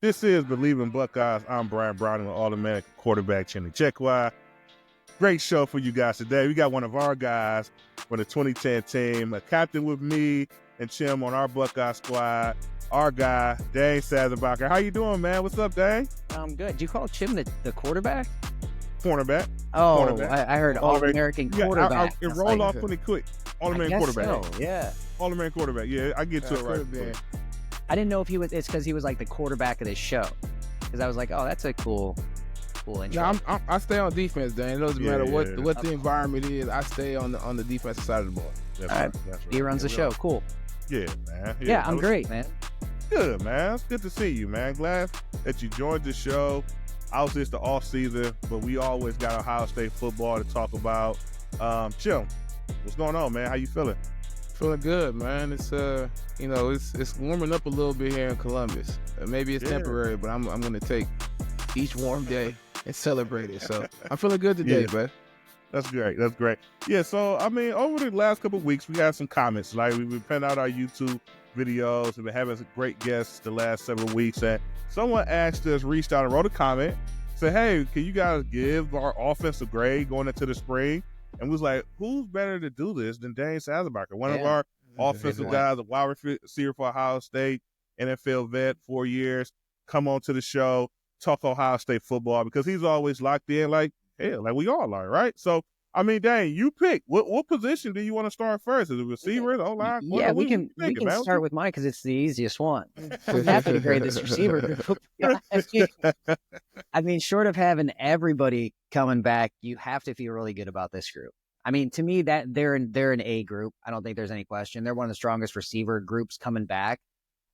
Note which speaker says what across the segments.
Speaker 1: This is Bleav in Buckeyes. I'm Bryant Brown, the automatic quarterback, Chimdi Chekwa. Great show for you guys today. We got one of our guys for the 2010 team, a captain with me and Chim on our Buckeye squad. Our guy, Dane Sanzenbacher. How you doing, man? What's up, Dane?
Speaker 2: I'm good. Do you call Chim the quarterback?
Speaker 1: Cornerback.
Speaker 2: Oh,
Speaker 1: Cornerback.
Speaker 2: I heard All-American quarterback.
Speaker 1: It rolled off pretty quick. All-American quarterback.
Speaker 2: So, yeah.
Speaker 1: All-American quarterback. Yeah, I get to it right there.
Speaker 2: I didn't know if it's because he was like the quarterback of this show. Because I was like, oh, that's a cool intro.
Speaker 3: No, I stay on defense, Dan. It doesn't matter what the environment is. I stay on the defensive side of the ball.
Speaker 2: All right. He runs the show. Cool.
Speaker 1: Yeah, man.
Speaker 2: Yeah, I'm great, man.
Speaker 1: Good, man. It's good to see you, man. Glad that you joined the show. Obviously, it's the off season, but we always got Ohio State football to talk about. Chim, what's going on, man? How you feeling?
Speaker 3: Feeling good, man. It's it's warming up a little bit here in Columbus. Maybe it's temporary, but I'm gonna take each warm day and celebrate it. So I'm feeling good today, man.
Speaker 1: That's great. That's great. Yeah. So I mean, over the last couple of weeks, we had some comments. Like we've been putting out our YouTube videos and been having some great guests the last several weeks. And someone reached out and wrote a comment, said, "Hey, can you guys give our offensive grade going into the spring?" And we was like, who's better to do this than Dane Sanzenbacher, one of our offensive guys, a wide receiver for Ohio State, NFL vet, 4 years, come on to the show, talk Ohio State football, because he's always locked in like we all are, right? So, I mean, Dane, you pick. What position do you want to start first? Is it receiver, O-line?
Speaker 2: Yeah, we can start with mine because it's the easiest one. I'm happy to grade this receiver group. I mean, short of having everybody coming back, you have to feel really good about this group. I mean, to me, that they're an A group. I don't think there's any question. They're one of the strongest receiver groups coming back.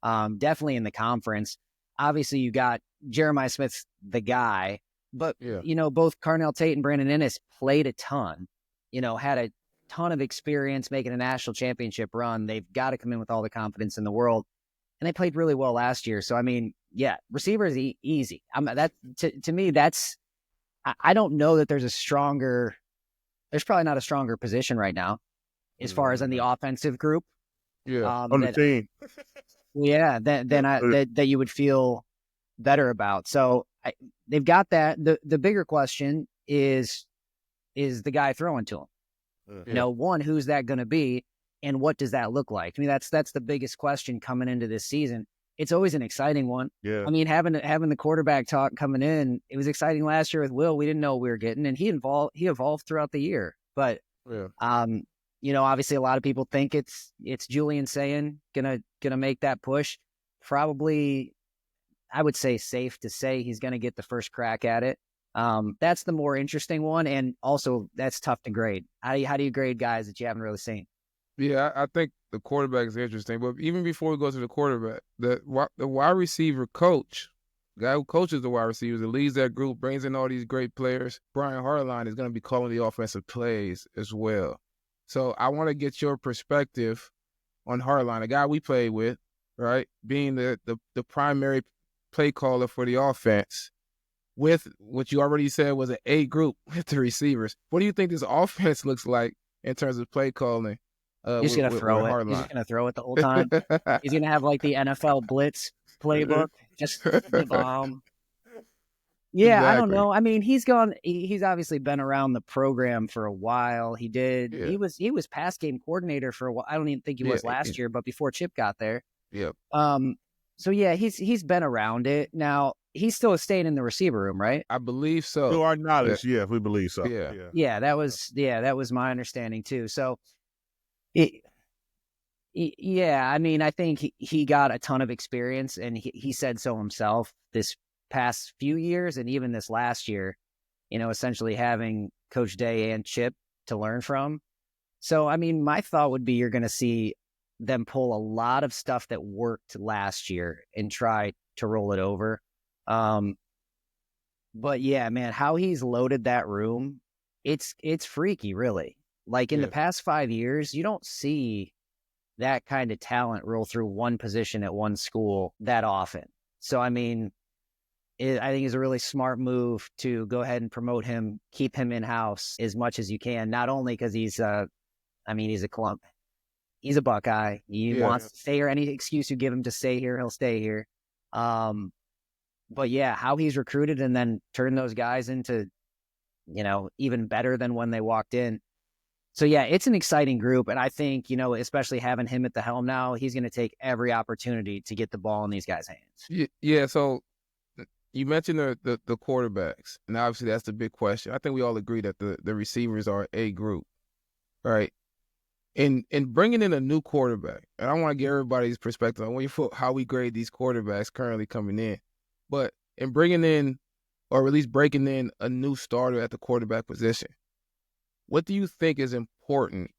Speaker 2: Definitely in the conference. Obviously, you got Jeremiah Smith's the guy, but both Carnell Tate and Brandon Ennis played a ton. Had a ton of experience making a national championship run. They've got to come in with all the confidence in the world, and they played really well last year. So I mean, yeah, receiver is easy. To me, that's. I don't know that there's probably not a stronger position right now as far as in the offensive group.
Speaker 1: Yeah, on the team.
Speaker 2: Yeah, that you would feel better about. So they've got that. The bigger question is the guy throwing to him. One, who's that going to be, and what does that look like? I mean, that's the biggest question coming into this season. It's always an exciting one. Yeah. I mean, having the quarterback talk coming in, it was exciting last year with Will. We didn't know what we were getting, and he evolved throughout the year. But obviously a lot of people think it's Julian Sayin gonna make that push. Probably, I would say safe to say he's gonna get the first crack at it. That's the more interesting one, and also that's tough to grade. How do you grade guys that you haven't really seen?
Speaker 3: Yeah, I think the quarterback is interesting. But even before we go to the quarterback, the wide receiver coach, the guy who coaches the wide receivers and leads that group, brings in all these great players, Brian Hartline is going to be calling the offensive plays as well. So I want to get your perspective on Hartline, a guy we played with, right, being the primary play caller for the offense, with what you already said was an A group with the receivers. What do you think this offense looks like in terms of play calling?
Speaker 2: He's going to throw it. He's going to throw it the whole time. He's going to have like the NFL blitz playbook, just the bomb. Yeah, exactly. I don't know. I mean, he's obviously been around the program for a while. He did. Yeah. He was pass game coordinator for a while. I don't even think he was last year, but before Chip got there.
Speaker 3: Yeah.
Speaker 2: So yeah, he's been around it. Now he's still staying in the receiver room, right?
Speaker 3: I believe so.
Speaker 1: To our knowledge, yeah, we believe so.
Speaker 2: Yeah. That was my understanding too. So. I mean, I think he got a ton of experience, and he said so himself this past few years, and even this last year, essentially having Coach Day and Chip to learn from. So, I mean, my thought would be you're going to see them pull a lot of stuff that worked last year and try to roll it over. But yeah, man, how he's loaded that room, it's freaky, really. Like in the past 5 years, you don't see that kind of talent roll through one position at one school that often. So, I mean, I think it's a really smart move to go ahead and promote him, keep him in-house as much as you can, not only because he's a clump. He's a Buckeye. He wants to stay here. Any excuse you give him to stay here, he'll stay here. But yeah, how he's recruited and then turned those guys into, even better than when they walked in. So yeah, it's an exciting group. And I think, especially having him at the helm now, he's going to take every opportunity to get the ball in these guys' hands.
Speaker 3: Yeah. So you mentioned the quarterbacks, and obviously that's the big question. I think we all agree that the receivers are a group, right? In bringing in a new quarterback, and I want to get everybody's perspective on how we grade these quarterbacks currently coming in. But in bringing in, or at least breaking in, a new starter at the quarterback position, what do you think is important,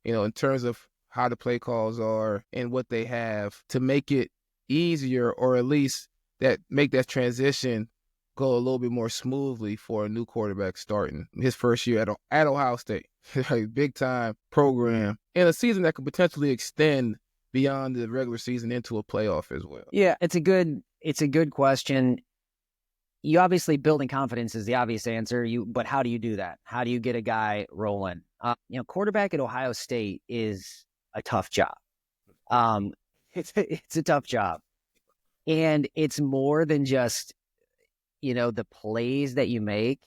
Speaker 3: in terms of how the play calls are and what they have to make it easier, or at least that make that transition go a little bit more smoothly for a new quarterback starting his first year at Ohio State, big time program, in a season that could potentially extend beyond the regular season into a playoff as well?
Speaker 2: Yeah, it's a good question. You obviously, building confidence is the obvious answer. But how do you do that? How do you get a guy rolling? Quarterback at Ohio State is a tough job. It's a tough job, and it's more than just the plays that you make.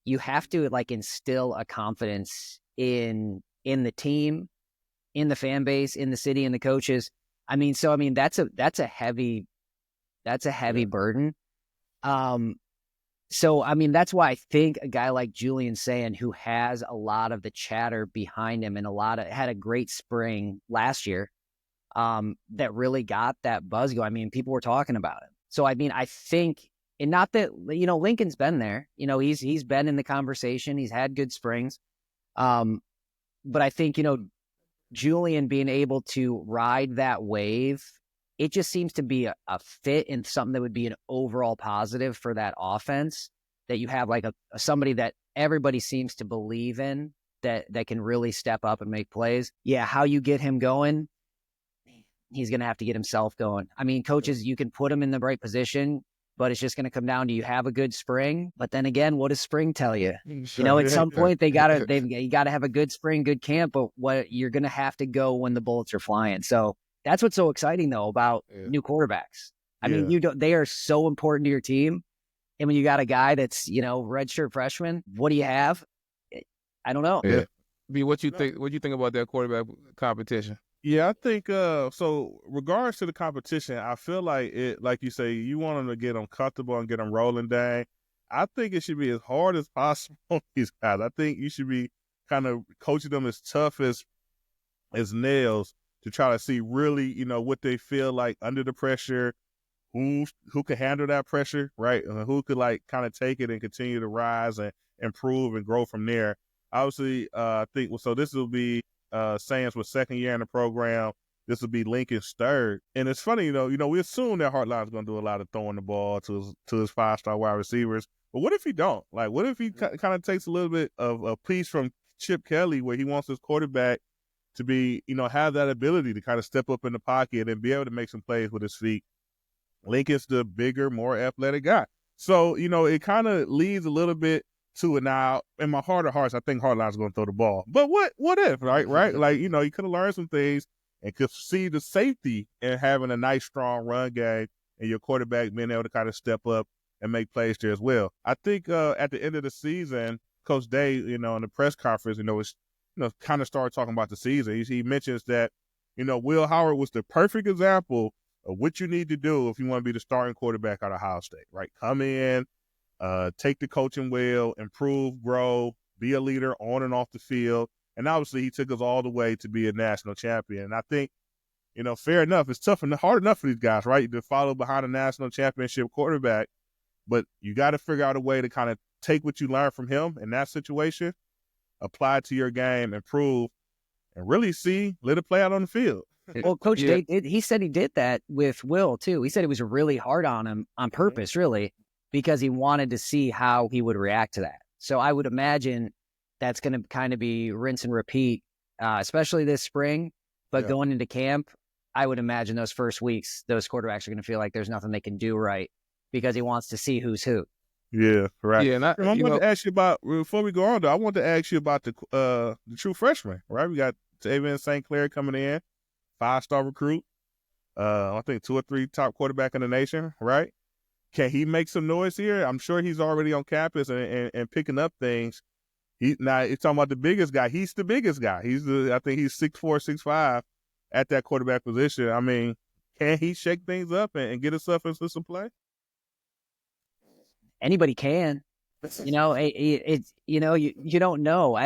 Speaker 2: You have to instill a confidence in the team, in the fan base, in the city, in the coaches. That's a heavy burden. That's why I think a guy like Julian Sayin, who has a lot of the chatter behind him and had a great spring last year, that really got that buzz going. People were talking about him. So, I think, and not that, Lincoln's been there, he's been in the conversation. He's had good springs. But I think, Julian being able to ride that wave, it just seems to be a fit and something that would be an overall positive for that offense, that you have somebody that everybody seems to believe in, that can really step up and make plays. Yeah, how you get him going, he's going to have to get himself going. Coaches, you can put him in the right position, but it's just going to come down to, you have a good spring. But then again, what does spring tell you? At some point you got to have a good spring, good camp, but what you're going to have to go when the bullets are flying. So that's what's so exciting though about new quarterbacks. They are so important to your team. And when you got a guy that's, redshirt freshman, what do you have? I don't know.
Speaker 3: Yeah. B, what you think about that quarterback competition?
Speaker 1: Yeah, I think so. Regards to the competition, I feel like it, like you say, you want them to get them comfortable and get them rolling, Dang. I think it should be as hard as possible on these guys. I think you should be kind of coaching them as tough as nails to try to see really, what they feel like under the pressure, who can handle that pressure, right? Who could kind of take it and continue to rise and improve and grow from there. Obviously, I think so. This will be Sands was second year in the program. This will be Lincoln's third. And it's funny, we assume that Hartline's going to do a lot of throwing the ball to his 5-star wide receivers. But what if he don't? What if he kind of takes a little bit of a piece from Chip Kelly, where he wants his quarterback to be, have that ability to kind of step up in the pocket and be able to make some plays with his feet. Lincoln's the bigger, more athletic guy. So, it kind of leads a little bit to it. Now, in my heart of hearts, I think Hartline's going to throw the ball. But what if, right? You could have learned some things and could see the safety in having a nice, strong run game and your quarterback being able to kind of step up and make plays there as well. I think at the end of the season, Coach Day, in the press conference, kind of started talking about the season. He mentions that, Will Howard was the perfect example of what you need to do if you want to be the starting quarterback at Ohio State, right? Come in, take the coaching well, improve, grow, be a leader on and off the field. And obviously he took us all the way to be a national champion. And I think, fair enough, it's tough and hard enough for these guys, right? To follow behind a national championship quarterback. But you got to figure out a way to kind of take what you learned from him in that situation, apply it to your game, improve, and really let it play out on the field.
Speaker 2: Well, Coach Day, he said he did that with Will, too. He said it was really hard on him on purpose, really, because he wanted to see how he would react to that. So I would imagine that's going to kind of be rinse and repeat, especially this spring. But going into camp, I would imagine those first weeks, those quarterbacks are going to feel like there's nothing they can do right, because he wants to see who's who.
Speaker 1: Yeah, right.
Speaker 3: Yeah, and I
Speaker 1: wanted to ask you about, before we go on, though, I wanted to ask you about the true freshman, right? We got Tavian St. Clair coming in, 5-star recruit. I think 2 or 3 top quarterback in the nation, right? Can he make some noise here? I'm sure he's already on campus and picking up things. Now you're talking about the biggest guy. He's the biggest guy. I think he's 6'4", 6'5" at that quarterback position. I mean, can he shake things up and get himself into some play?
Speaker 2: Anybody can. You know, you don't know.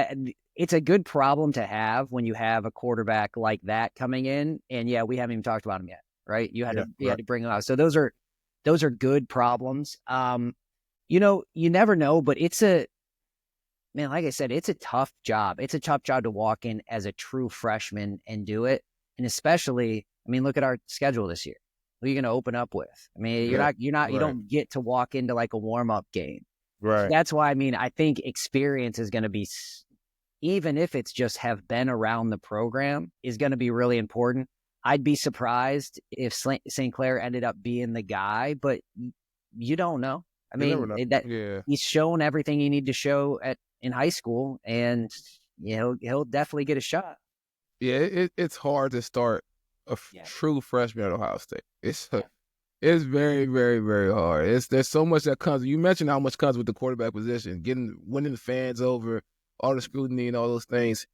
Speaker 2: It's a good problem to have when you have a quarterback like that coming in. And yeah, we haven't even talked about him yet, right? You had to bring him out. So those are good problems. You know, you never know, but like I said, it's a tough job. It's a tough job to walk in as a true freshman and do it. And especially, I mean, look at our schedule this year. Who are you going to open up with? I mean, you don't get to walk into like a warm-up game.
Speaker 1: Right.
Speaker 2: That's why, I mean, I think experience is going to be, even if it's just have been around the program, is going to be really important. I'd be surprised if St. Clair ended up being the guy, but you don't know. I mean, he's shown everything you need to show in high school, and he'll definitely get a shot.
Speaker 3: Yeah, it's hard to start a true freshman at Ohio State. It's very, very, very hard. There's so much that comes. You mentioned how much comes with the quarterback position, winning the fans over, all the scrutiny and all those things.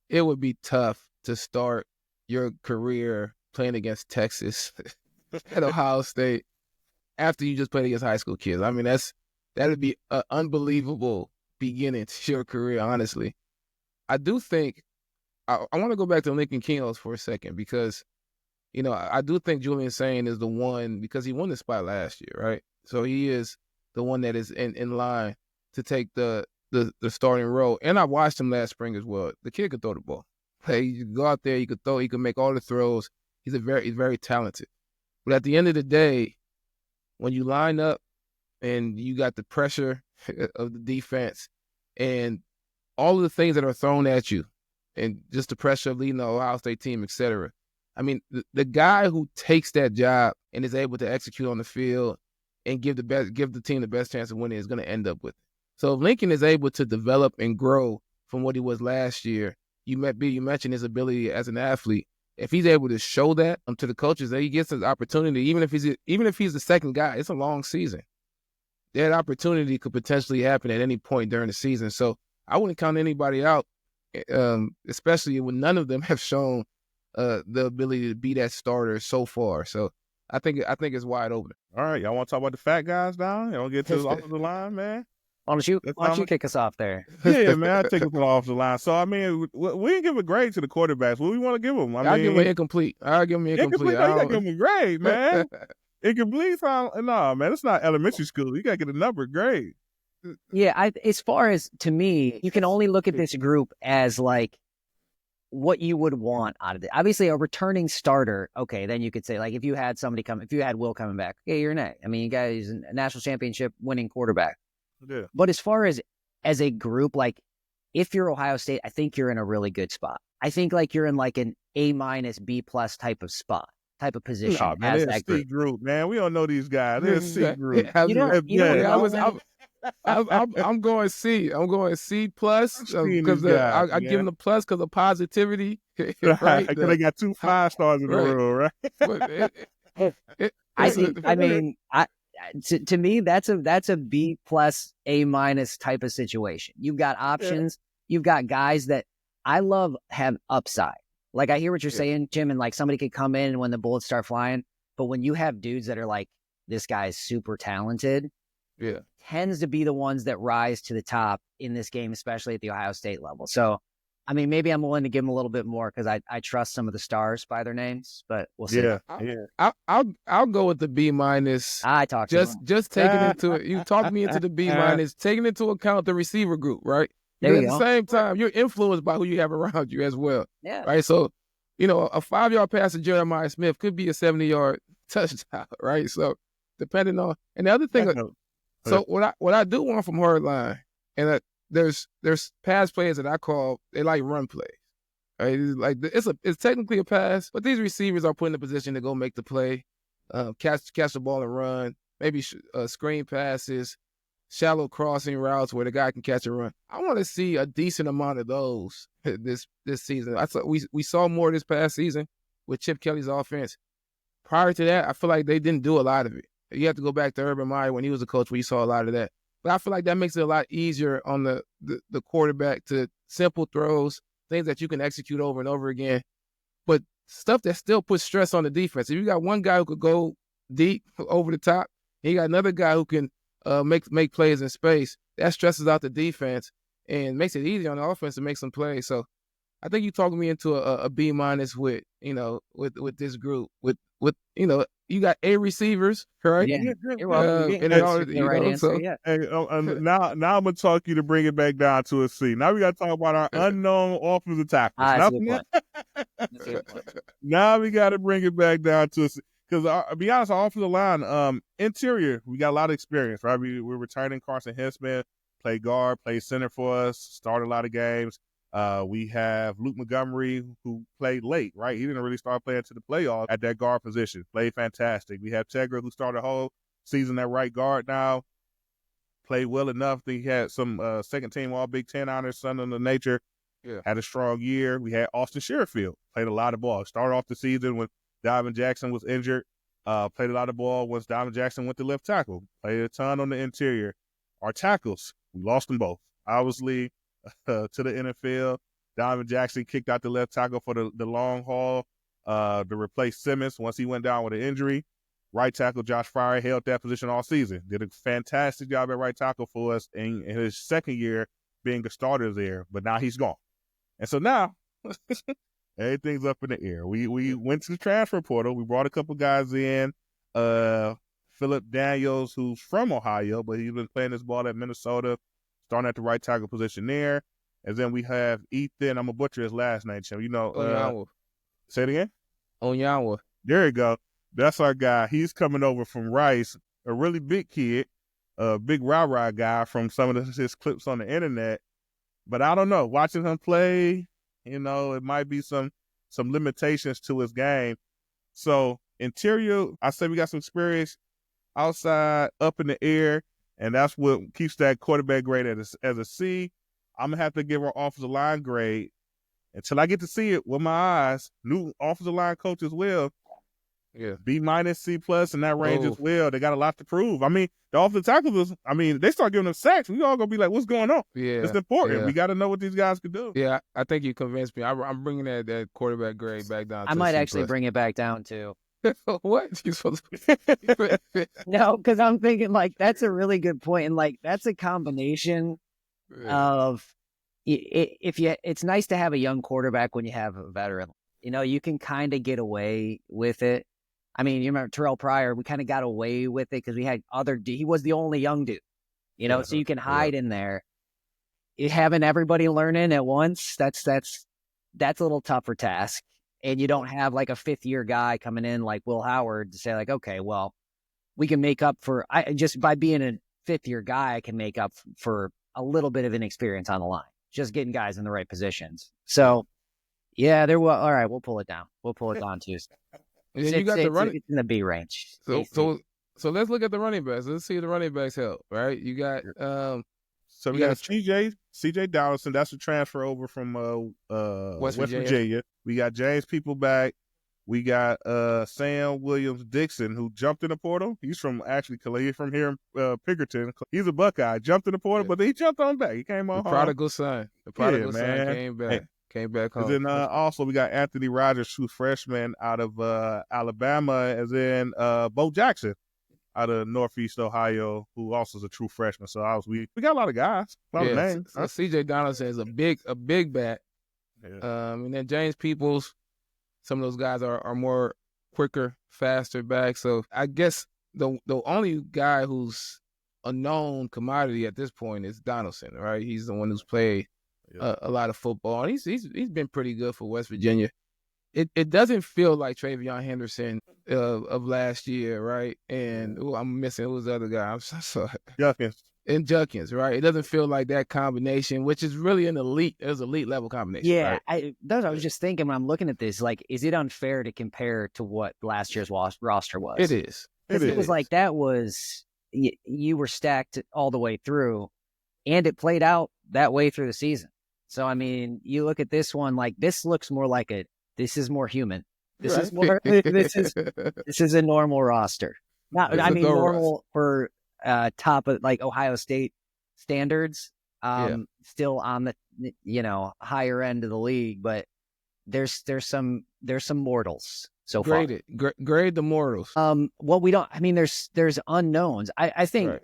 Speaker 3: It would be tough to start your career playing against Texas at Ohio State after you just played against high school kids. I mean, that'd be an unbelievable beginning to your career, honestly. I do think I want to go back to Lincoln Kinos for a second because, I do think Julian Sain is the one because he won the spot last year, right? So he is the one that is in line to take the starting role. And I watched him last spring as well. The kid could throw the ball. He could go out there, he could throw, he could make all the throws. He's very talented. But at the end of the day, when you line up and you got the pressure of the defense and all of the things that are thrown at you and just the pressure of leading the Ohio State team, et cetera. I mean, the guy who takes that job and is able to execute on the field and give the team the best chance of winning is going to end up with it. So if Lincoln is able to develop and grow from what he was last year, you mentioned his ability as an athlete. If he's able to show that to the coaches, that he gets his opportunity, even if he's the second guy, it's a long season. That opportunity could potentially happen at any point during the season. So I wouldn't count anybody out, especially when none of them have shown the ability to be that starter so far. So I think it's wide open.
Speaker 1: All right, y'all want to talk about the fat guys now? Y'all want to get to the offensive line, man?
Speaker 2: Why don't you kick us off there?
Speaker 1: Yeah, man, I'll take us off the line. So, I mean, we didn't give a grade to the quarterbacks. What do we want to give them?
Speaker 3: I'll give them incomplete. I'll give them incomplete.
Speaker 1: You got to give them a grade, man. Incomplete? No, man, it's not elementary school. You got to get a number grade.
Speaker 2: Yeah, as far as, to me, you can only look at this group as, like, what you would want out of it. Obviously, a returning starter, okay, then you could say, like, if you had Will coming back, okay, you're an A. I mean, you guys, a national championship winning quarterback.
Speaker 1: Yeah.
Speaker 2: But as far as a group, like, if you're Ohio State, I think you're in a really good spot. I think, like, you're in, like, an A-, B+ type of spot, type of position.
Speaker 1: No, man,
Speaker 2: as
Speaker 1: that
Speaker 2: C
Speaker 1: group, man. We don't know these guys. They're C group.
Speaker 3: I'm going C. I'm going C+ because I give them the plus because of positivity.
Speaker 1: Right? Because they got 2 5-stars in the room, right?
Speaker 2: To me, that's a B+ A- type of situation. You've got options. You've got guys that I love have upside. Like, I hear what you're saying, Jim, and like somebody could come in when the bullets start flying. But when you have dudes that are like, this guy's super talented, tends to be the ones that rise to the top in this game, especially at the Ohio State level. So, I mean, maybe I'm willing to give them a little bit more because I trust some of the stars by their names, but we'll see.
Speaker 3: I'll go with the B-.
Speaker 2: I talked
Speaker 3: just taking into it. You talked me into the B-, taking into account the receiver group, right?
Speaker 2: There you
Speaker 3: at
Speaker 2: go.
Speaker 3: the same time, you're influenced by who you have around you as well.
Speaker 2: Yeah.
Speaker 3: Right. So, a 5-yard pass to Jeremiah Smith could be a 70-yard touchdown, right? So, depending on, and the other thing, so what I do want from hardline, and there's pass plays that I call, they like run plays. Right? It's technically a pass, but these receivers are put in a position to go make the play, catch the ball and run, maybe screen passes, shallow crossing routes where the guy can catch a run. I want to see a decent amount of those this season. I thought we saw more this past season with Chip Kelly's offense. Prior to that, I feel like they didn't do a lot of it. You have to go back to Urban Meyer when he was a coach where you saw a lot of that. But I feel like that makes it a lot easier on the quarterback to simple throws, things that you can execute over and over again. But stuff that still puts stress on the defense. If you got one guy who could go deep over the top, and you got another guy who can make plays in space, that stresses out the defense and makes it easier on the offense to make some plays. So I think you talked me into a B- with this group with you got A receivers, right?
Speaker 2: Yeah. You're welcome.
Speaker 1: And
Speaker 2: the right answer.
Speaker 1: So,
Speaker 2: yeah.
Speaker 1: Now I'm gonna talk you to bring it back down to a C. Now we got to talk about our unknown offensive tackles. Now we got to bring it back down to a C. Because to be honest, our offensive line, interior, we got a lot of experience, right? We're returning Carson Hinsman, played guard, played center for us, started a lot of games. We have Luke Montgomery, who played late, right? He didn't really start playing to the playoffs at that guard position. Played fantastic. We have Chekwa, who started the whole season at right guard now. Played well enough. He had some second team All Big Ten honors, son of the nature.
Speaker 3: Yeah.
Speaker 1: Had a strong year. We had Austin Sherfield. Played a lot of ball. Started off the season when Diamond Jackson was injured. Played a lot of ball once Diamond Jackson went to left tackle. Played a ton on the interior. Our tackles, we lost them both. Obviously, to the NFL, Diamond Jackson kicked out the left tackle for the long haul to replace Simmons once he went down with an injury. Right tackle Josh Fryer held that position all season. Did a fantastic job at right tackle for us in his second year being a starter there, but now he's gone. And so now everything's up in the air. We went to the transfer portal. We brought a couple guys in. Philip Daniels, who's from Ohio, but he's been playing this ball at Minnesota, starting at the right tackle position there. And then we have Ethan. I'm going to butcher his last name, Chim. Say it again?
Speaker 3: Onyanwa.
Speaker 1: There you go. That's our guy. He's coming over from Rice, a really big kid, a big rah-rah guy from some of his clips on the internet. But I don't know. Watching him play, it might be some limitations to his game. So interior, I say we got some experience. Outside, up in the air, and that's what keeps that quarterback grade as a C. I'm going to have to give our offensive line grade until I get to see it with my eyes. New offensive line coach as well.
Speaker 3: Yeah.
Speaker 1: B-, C+, in that range as well. They got a lot to prove. I mean, the offensive tackles, they start giving them sacks. We all going to be like, what's going on?
Speaker 3: Yeah.
Speaker 1: It's important.
Speaker 3: Yeah.
Speaker 1: We got to know what these guys can do.
Speaker 3: Yeah, I think you convinced me. I'm bringing that quarterback grade back down to
Speaker 2: I might actually bring it back down to.
Speaker 3: What?
Speaker 2: No, because I'm thinking that's a really good point, and that's a combination of it's nice to have a young quarterback when you have a veteran. You can kind of get away with it. I mean, you remember Terrell Pryor? We kind of got away with it because we had he was the only young dude. So you can hide in there. Having everybody learning at once, that's a little tougher task. And you don't have a fifth-year guy coming in like Will Howard to say okay, well, we can make up for just by being a fifth-year guy, I can make up for a little bit of inexperience on the line, just getting guys in the right positions. So, yeah, all right, we'll pull it down. We'll pull it down too.
Speaker 3: You got the running.
Speaker 2: It's in the B range.
Speaker 3: So let's look at the running backs. Let's see if the running backs help. Right? You got
Speaker 1: So we got C.J. Donaldson. That's a transfer over from West Virginia. We got James Peopleback. We got Sam Williams-Dixon, who jumped in the portal. He's from here in Pickerton. He's a Buckeye. Jumped in the portal, but he jumped on back. He came on home.
Speaker 3: Prodigal son. The prodigal son came back. Came back home.
Speaker 1: And then also we got Anthony Rogers, who's freshman out of Alabama, as in Bo Jackson out of Northeast Ohio, who also is a true freshman. So we got a lot of guys, a lot of names.
Speaker 3: So C.J. Donaldson is a big bat. Yeah. And then James Peoples, some of those guys are more quicker, faster back. So I guess the only guy who's a known commodity at this point is Donaldson, right? He's the one who's played a lot of football, and he's been pretty good for West Virginia. It doesn't feel like Travion Henderson of last year, right? And I'm missing, who was the other guy? I'm so sorry. Judkins, right? It doesn't feel like that combination, which is really an elite level combination.
Speaker 2: Yeah,
Speaker 3: right?
Speaker 2: I was just thinking when I'm looking at this, is it unfair to compare to what last year's roster was?
Speaker 3: It is.
Speaker 2: It was like that was you were stacked all the way through, and it played out that way through the season. So I mean, you look at this one, this looks more this is more human. This is a normal roster. Not, I mean, normal for top of like Ohio State standards. Still on the higher end of the league, but there's some mortals so far.
Speaker 3: Grade the mortals.
Speaker 2: Well, we don't. I mean, there's unknowns. I think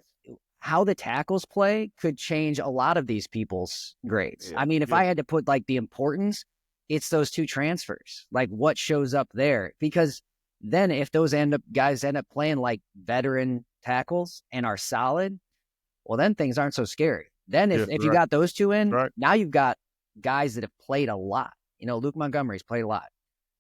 Speaker 2: how the tackles play could change a lot of these people's grades. I mean, if I had to put like the importance, it's those two transfers. Like what shows up there, because then if those guys end up playing like veteran tackles and are solid, well, then things aren't so scary. Then if you got those two in, now you've got guys that have played a lot. Luke Montgomery's played a lot.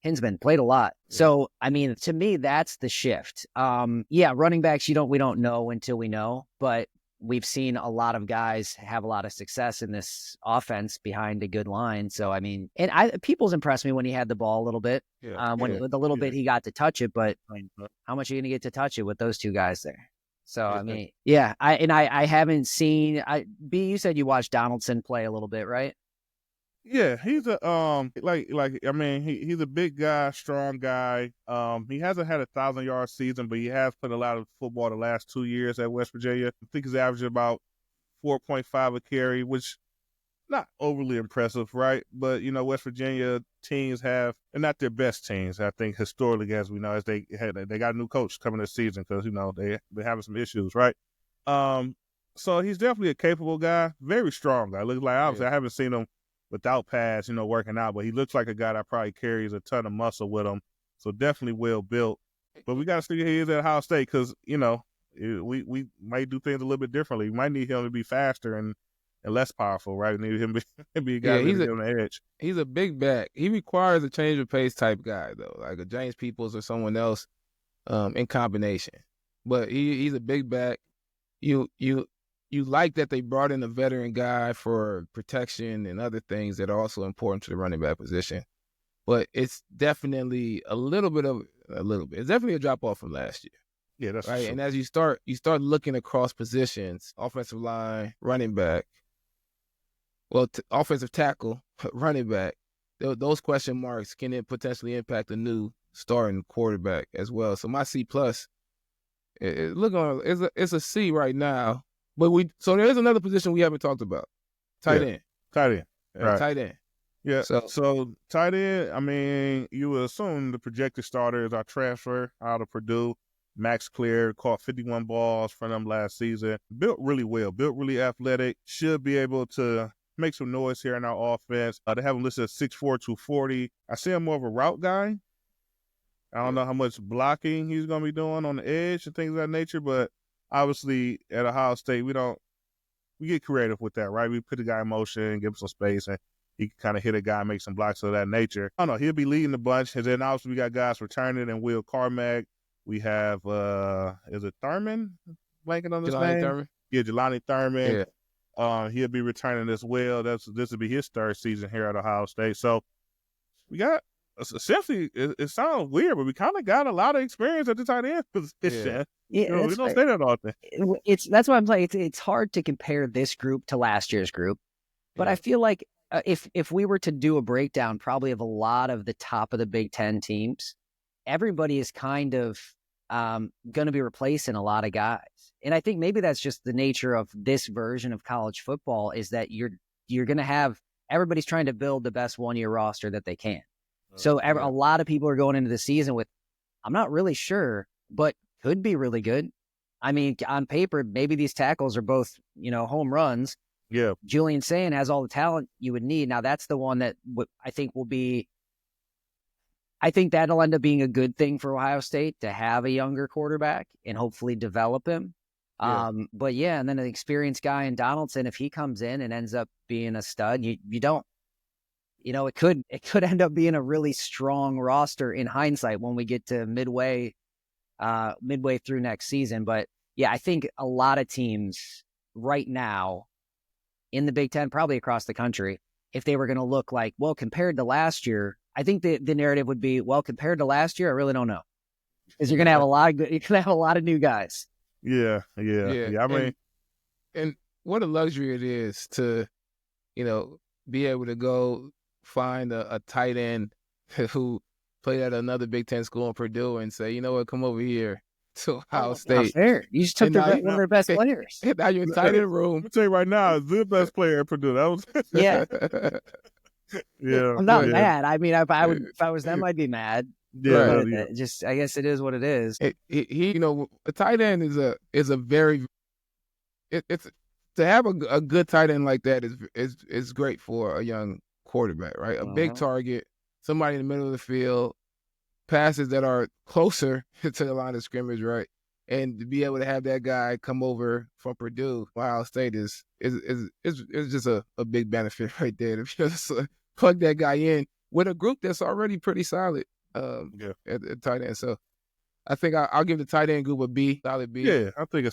Speaker 2: Hinsman played a lot. So, I mean, to me, that's the shift. Running backs, we don't know until we know, but we've seen a lot of guys have a lot of success in this offense behind a good line. So, I mean, and Peoples impressed me when he had the ball a little bit. With the little bit he got to touch it, but how much are you going to get to touch it with those two guys there? So, I mean, I haven't seen, you said you watched Donaldson play a little bit, right?
Speaker 1: Yeah, he's a I mean, he's a big guy, strong guy. He hasn't had a 1,000-yard season, but he has played a lot of football the last 2 years at West Virginia. I think he's averaging about 4.5 a carry, which not overly impressive, right? But West Virginia teams they're not their best teams. I think historically, as we know, as they got a new coach coming this season because they're having some issues, right? So he's definitely a capable guy, very strong guy. Looks like obviously I haven't seen him without pads, working out, but he looks like a guy that probably carries a ton of muscle with him. So definitely well built. But we got to see he is at Ohio State because we might do things a little bit differently. We might need him to be faster and less powerful, right? We need him to be a guy to be on the edge.
Speaker 3: He's a big back. He requires a change of pace type guy though, like a James Peoples or someone else in combination. But he's a big back. You like that they brought in a veteran guy for protection and other things that are also important to the running back position. But it's definitely it's definitely a drop off from last year.
Speaker 1: Yeah, that's
Speaker 3: right.
Speaker 1: True.
Speaker 3: And as you start looking across positions, offensive line, running back, offensive tackle, running back, those question marks can potentially impact a new starting quarterback as well. So my C+, it's a C right now. But so there is another position we haven't talked about. Tight end.
Speaker 1: Tight end. Right.
Speaker 3: Tight end.
Speaker 1: Yeah. So tight end, I mean, you would assume the projected starter is our transfer out of Purdue. Max Clear caught 51 balls for them last season. Built really well, built really athletic. Should be able to make some noise here in our offense. They have him listed at 6'4", 240. I see him more of a route guy. I don't know how much blocking he's going to be doing on the edge and things of that nature, but obviously, at Ohio State, we get creative with that, right? We put the guy in motion, give him some space, and he can kind of hit a guy, make some blocks of that nature. I don't know. He'll be leading the bunch. And then obviously we got guys returning and Will Carmack. We have, is it Thurman? Blanking on this name?
Speaker 3: Thurman?
Speaker 1: Yeah, Jelani Thurman.
Speaker 3: Yeah.
Speaker 1: He'll be returning as well. This will be his third season here at Ohio State. So we got, essentially, it sounds weird, but we kind of got a lot of experience at the tight end position.
Speaker 2: Yeah,
Speaker 1: we don't say that often.
Speaker 2: That's why I'm saying it's hard to compare this group to last year's group, but I feel like if we were to do a breakdown, probably of a lot of the top of the Big Ten teams, everybody is kind of going to be replacing a lot of guys, and I think maybe that's just the nature of this version of college football is that you're going to have everybody's trying to build the best 1-year roster that they can. So a lot of people are going into the season with, I'm not really sure, but could be really good. I mean, on paper, maybe these tackles are both, home runs.
Speaker 1: Yeah.
Speaker 2: Julian Sayin has all the talent you would need. Now, that's the one that I think that'll end up being a good thing for Ohio State to have a younger quarterback and hopefully develop him.
Speaker 1: Yeah.
Speaker 2: But yeah, and then an experienced guy in Donaldson, if he comes in and ends up being a stud, you don't. It could end up being a really strong roster in hindsight when we get to midway through next season. But yeah, I think a lot of teams right now in the Big Ten, probably across the country, if they were going to look like, well, compared to last year, I think the narrative would be, well, compared to last year, I really don't know, because you're going to have a lot of new guys.
Speaker 1: Yeah. I mean,
Speaker 3: and what a luxury it is to, be able to go find a tight end who played at another Big Ten school in Purdue and say, you know what, come over here. to Ohio
Speaker 2: Not
Speaker 3: State.
Speaker 2: fair. You just took one of their best players.
Speaker 3: And now you're tight in the room.
Speaker 1: Let me tell you right now, the best player at Purdue. That was
Speaker 2: Yeah.
Speaker 1: yeah.
Speaker 2: I'm not mad. I mean, if I was them, I'd be mad.
Speaker 1: Yeah,
Speaker 2: But just I guess it is what it is.
Speaker 3: He a tight end is a very it's to have a good tight end like that is great for a young quarterback, right? A big target, somebody in the middle of the field, passes that are closer to the line of scrimmage, right? And to be able to have that guy come over from Purdue, Ohio State is just a big benefit right there. To just plug that guy in with a group that's already pretty solid at tight end. So I think I'll give the tight end group a B, solid B.
Speaker 1: Yeah, I think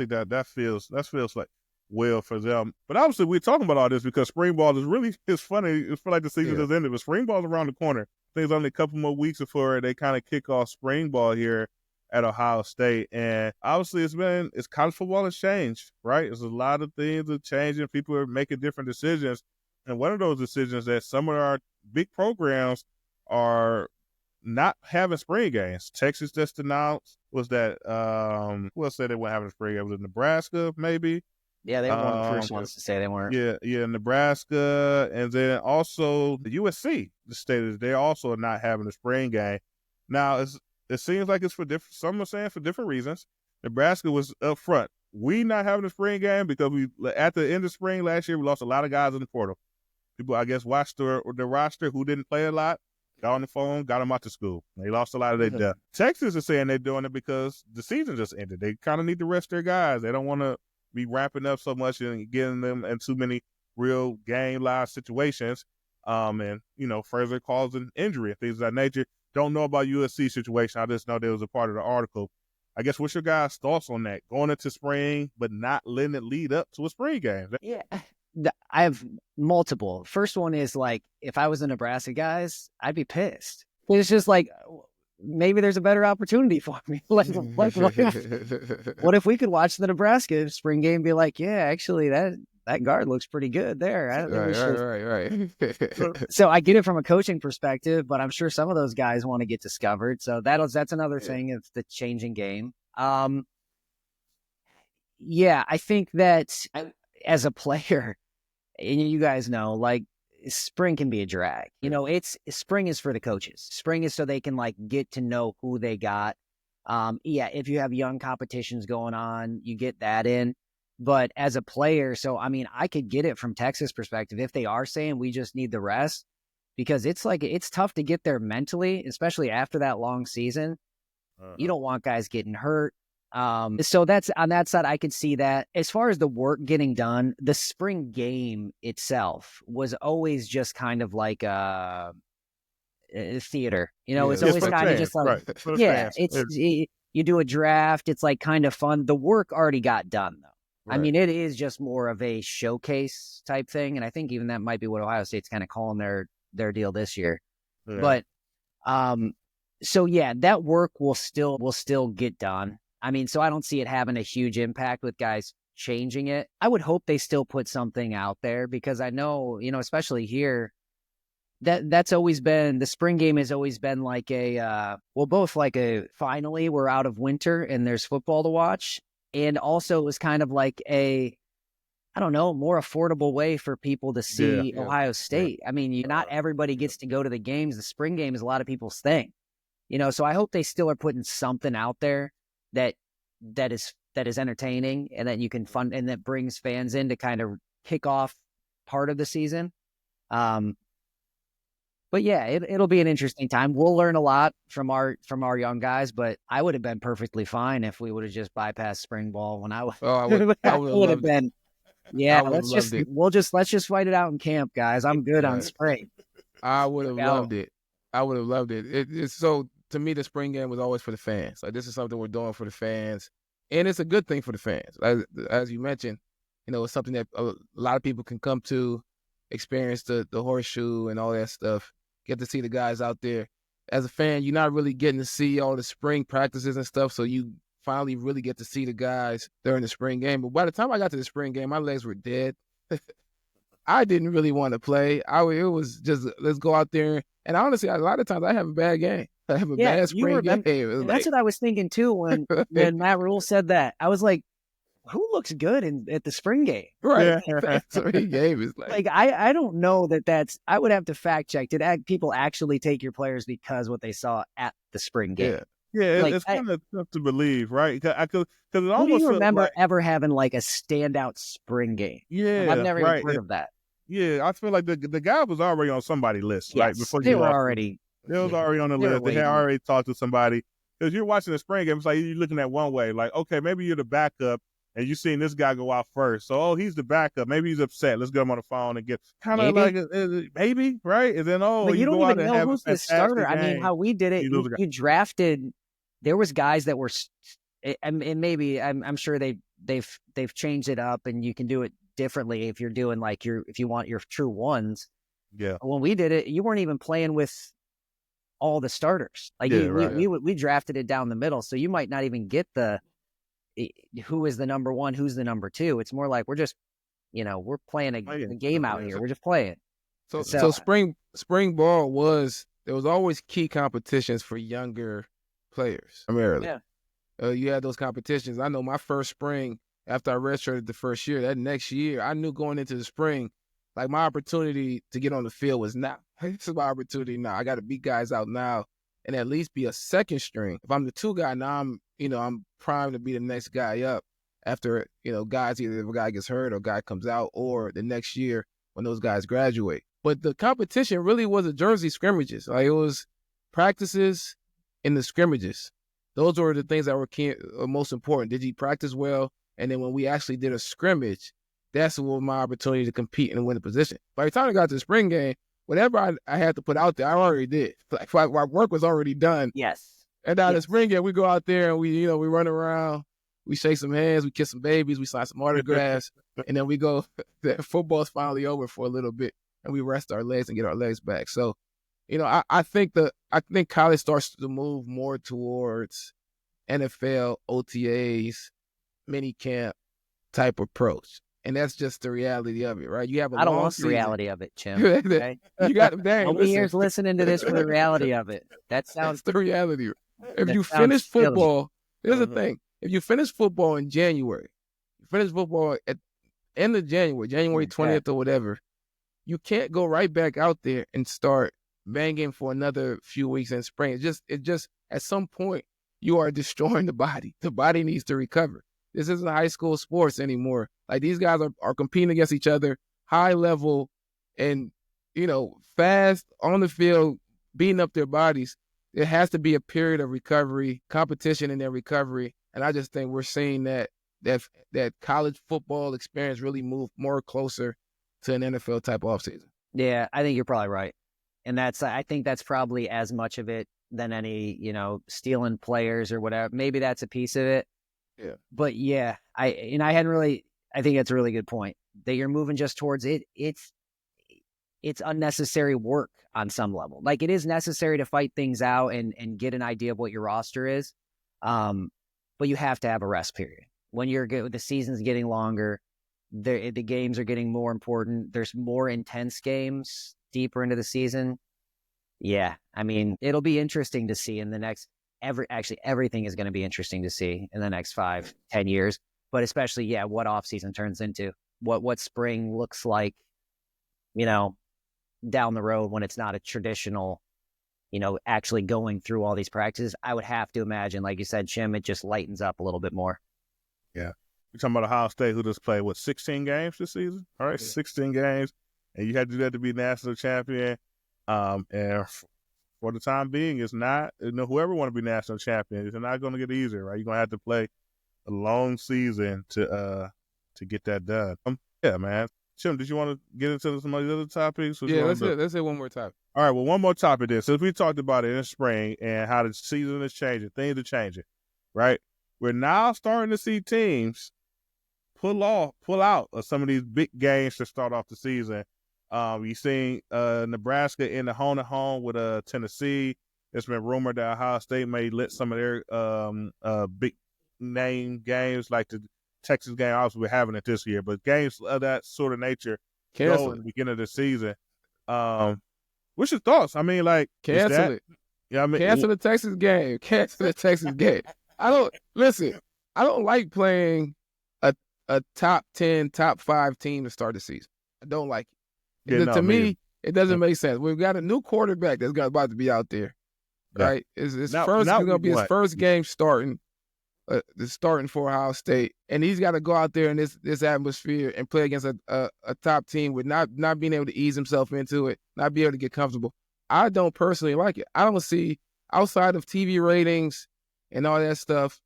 Speaker 1: that feels like well for them. But obviously we're talking about all this because spring ball it's funny. It's like the season has ended, but spring ball's around the corner. I think it's only a couple more weeks before they kind of kick off spring ball here at Ohio State. And obviously it's college football has changed, right? There's a lot of things are changing. People are making different decisions. And one of those decisions that some of our big programs are not having spring games. Texas just announced was that who else said they weren't having a spring game? Was it Nebraska, maybe?
Speaker 2: Yeah, they were one of the first ones to say they weren't.
Speaker 1: Yeah, Nebraska, and then also the USC stated they also are not having a spring game. Now it seems like it's for different. Some are saying for different reasons. Nebraska was up front. We not having a spring game because we at the end of spring last year we lost a lot of guys in the portal. People I guess watched the roster who didn't play a lot. Got on the phone, got them out to school. They lost a lot of their depth. Texas is saying they're doing it because the season just ended. They kind of need to rest their guys. They don't want to be ramping up so much and getting them in too many real game live situations and, further causing injury and things of that nature. Don't know about USC situation. I just know there was a part of the article. I guess what's your guys' thoughts on that? Going into spring, but not letting it lead up to a spring game.
Speaker 2: Yeah. I have multiple. First one is like, if I was the Nebraska guys, I'd be pissed. It's just like, maybe there's a better opportunity for me. What if we could watch the Nebraska spring game and be like, yeah, actually that guard looks pretty good there.
Speaker 3: Right.
Speaker 2: So I get it from a coaching perspective, but I'm sure some of those guys want to get discovered. So that's another thing of the changing game. I think that as a player, and you guys know, like, spring can be a drag. Spring is for the coaches. Spring is so they can like get to know who they got. If you have young competitions going on, you get that in. But as a player, so I mean, I could get it from Texas perspective if they are saying we just need the rest, because it's tough to get there mentally, especially after that long season. You don't want guys getting hurt. So that's on that side, I could see that. As far as the work getting done, the spring game itself was always just kind of like a theater. It's always kind of just like, you do a draft. It's like kind of fun. The work already got done, though. Right. I mean, it is just more of a showcase type thing. And I think even that might be what Ohio State's kind of calling their deal this year. Yeah. But that work will still get done. I mean, so I don't see it having a huge impact with guys changing it. I would hope they still put something out there because I know, especially here, that's always been, the spring game has always been like both like finally we're out of winter and there's football to watch. And also it was kind of like more affordable way for people to see Ohio State. Yeah. I mean, not everybody gets to go to the games. The spring game is a lot of people's thing, so I hope they still are putting something out there that is entertaining and that you can fund and that brings fans in to kind of kick off part of the season. But yeah, it'll be an interesting time. We'll learn a lot from our young guys, but I would have been perfectly fine if we would have just bypassed spring ball when I was. Oh, I would have been. Yeah, let's just fight it out in camp, guys. I'm good on spring.
Speaker 3: I would have loved it. I would have loved it. It's so, to me, the spring game was always for the fans. Like, this is something we're doing for the fans, and it's a good thing for the fans. As you mentioned, it's something that a lot of people can come to, experience the horseshoe and all that stuff. Get to see the guys out there. As a fan, you're not really getting to see all the spring practices and stuff, so you finally really get to see the guys during the spring game. But by the time I got to the spring game, my legs were dead. I didn't really want to play. It was just, let's go out there. And honestly, a lot of times I have a bad game. have a bad spring game.
Speaker 2: And that's what I was thinking too when Matt Rule said that. I was like, who looks good at the spring game?
Speaker 3: Right. Yeah. Spring game is
Speaker 2: like I don't know that's. I would have to fact check. Did people actually take your players because what they saw at the spring game?
Speaker 1: Yeah, it's kind of tough to believe, right? Because it almost.
Speaker 2: Who do you remember ever having like a standout spring game?
Speaker 1: Yeah,
Speaker 2: I've never even heard of that.
Speaker 1: Yeah, I feel like the guy was already on somebody's list,
Speaker 2: yes,
Speaker 1: right? Before
Speaker 2: they were already.
Speaker 1: They was already on the list. They had already talked to somebody. Because you're watching the spring game, it's like you're looking at one way, like, okay, maybe you're the backup, and you've seen this guy go out first. So, he's the backup. Maybe he's upset. Let's get him on the phone and get kind of like maybe, right? And then
Speaker 2: but you don't even know who's the starter. Game. I mean, how we did it, you drafted. There was guys that were, and maybe I'm sure they've changed it up, and you can do it differently if you're doing like if you want your true ones.
Speaker 1: Yeah.
Speaker 2: When we did it, you weren't even playing with all the starters. Like we drafted it down the middle, so you might not even get who is the number one, who's the number two. It's more like we're just, we're playing a game out here. We're just playing.
Speaker 3: So spring ball there was always key competitions for younger players primarily.
Speaker 2: Yeah.
Speaker 3: You had those competitions. I know my first spring after I redshirted the first year, that next year, I knew going into the spring, like my opportunity to get on the field was now. This is my opportunity now. I got to beat guys out now and at least be a second string. If I'm the two guy now, I'm primed to be the next guy up after, guys, either if a guy gets hurt or a guy comes out or the next year when those guys graduate. But the competition really was the jersey scrimmages. Like it was practices and the scrimmages. Those were the things that were most important. Did you practice well? And then when we actually did a scrimmage, that's what my opportunity to compete and win the position. By the time I got to the spring game, whatever I had to put out there, I already did. Like my work was already done.
Speaker 2: Yes.
Speaker 3: And now the spring game, we go out there and we run around, we shake some hands, we kiss some babies, we sign some autographs, and then we go. Football's finally over for a little bit, and we rest our legs and get our legs back. So, I think college starts to move more towards NFL, OTAs, mini camp type approach. And that's just the reality of it, right? You have
Speaker 2: I don't want the reality of it, Chim. Okay?
Speaker 3: You got dang.
Speaker 2: Nobody here's listening to this for the reality of it. That's
Speaker 3: the reality. If you finish football, here's the thing. If you finish football in January, you finish football at end of January 20th or whatever, you can't go right back out there and start banging for another few weeks in spring. It just at some point you are destroying the body. The body needs to recover. This isn't high school sports anymore. Like these guys are competing against each other, high level, and fast on the field, beating up their bodies. There has to be a period of recovery, competition in their recovery, and I just think we're seeing that college football experience really move more closer to an NFL type offseason.
Speaker 2: Yeah, I think you're probably right, and I think that's probably as much of it than any stealing players or whatever. Maybe that's a piece of it.
Speaker 3: Yeah.
Speaker 2: But yeah, I think that's a really good point that you're moving just towards it. It's unnecessary work on some level. Like it is necessary to fight things out and get an idea of what your roster is. But you have to have a rest period. When the season's getting longer, the games are getting more important. There's more intense games deeper into the season. Yeah. I mean, it'll be interesting to see in the next everything is going to be interesting to see in the next 5-10 years, but especially, what offseason turns into, what spring looks like, down the road when it's not a traditional, actually going through all these practices. I would have to imagine, like you said, Chim, it just lightens up a little bit more.
Speaker 1: Yeah. You're talking about Ohio State, who just played, 16 games this season? All right, 16 games, and you had to do that to be national champion. And for the time being, it's not, whoever want to be national champion, it's not going to get easier, right? You're going to have to play a long season to get that done. Yeah, man. Chim, did you want to get into some of the other topics?
Speaker 3: Let's say one more topic.
Speaker 1: All right, well, one more topic then. Since we talked about it in spring and how the season is changing, things are changing, right? We're now starting to see teams pull out of some of these big games to start off the season. You've seen Nebraska in the home with Tennessee. It's been rumored that Ohio State may let some of their big name games, like the Texas game. Obviously, we're having it this year, but games of that sort of nature go in the beginning of the season. What's your thoughts? I mean, like,
Speaker 3: cancel it.
Speaker 1: Yeah, I mean,
Speaker 3: cancel the Texas game. Cancel the Texas game. I don't like playing a top 10, top 5 team to start the season. I don't like it.
Speaker 1: Yeah, no,
Speaker 3: To me, it doesn't make sense. We've got a new quarterback that's about to be out there, right? It's going to be his first game starting for Ohio State, and he's got to go out there in this atmosphere and play against a top team with not being able to ease himself into it, not be able to get comfortable. I don't personally like it. I don't see, outside of TV ratings and all that stuff,